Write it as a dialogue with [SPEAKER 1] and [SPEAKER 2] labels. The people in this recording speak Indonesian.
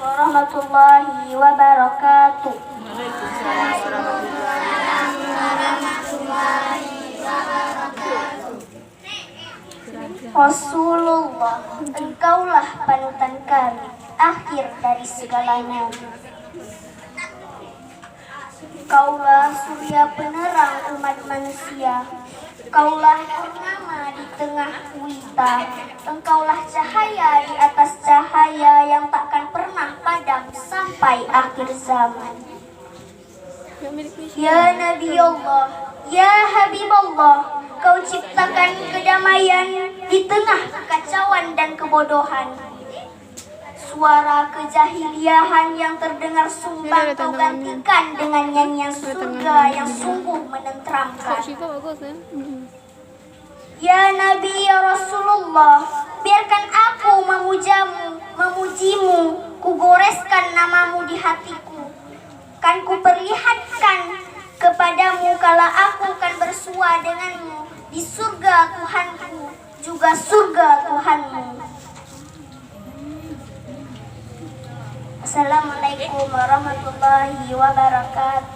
[SPEAKER 1] warahmatullahi wabarakatuh. Rasulullah, engkaulah panutan kami, akhir dari segalanya. Kaulah surya penerang umat manusia, kaulah purnama di tengah wita, engkaulah cahaya di atas cahaya yang takkan pernah padam sampai akhir zaman. Ya Nabi Allah, ya Habib Allah, kau ciptakan kedamaian di tengah kekacauan dan kebodohan. Suara kejahiliahan yang terdengar sumbang kau gantikan dengan nyanyian surga yang sungguh menenteramkan. Ya Nabi, ya Rasulullah, biarkan aku memujimu, kugoreskan namamu di hatiku. Kan kuperlihatkan kepadamu kala aku kan bersua denganmu di surga Tuhanku, juga surga Tuhanmu. Assalamualaikum warahmatullahi wabarakatuh.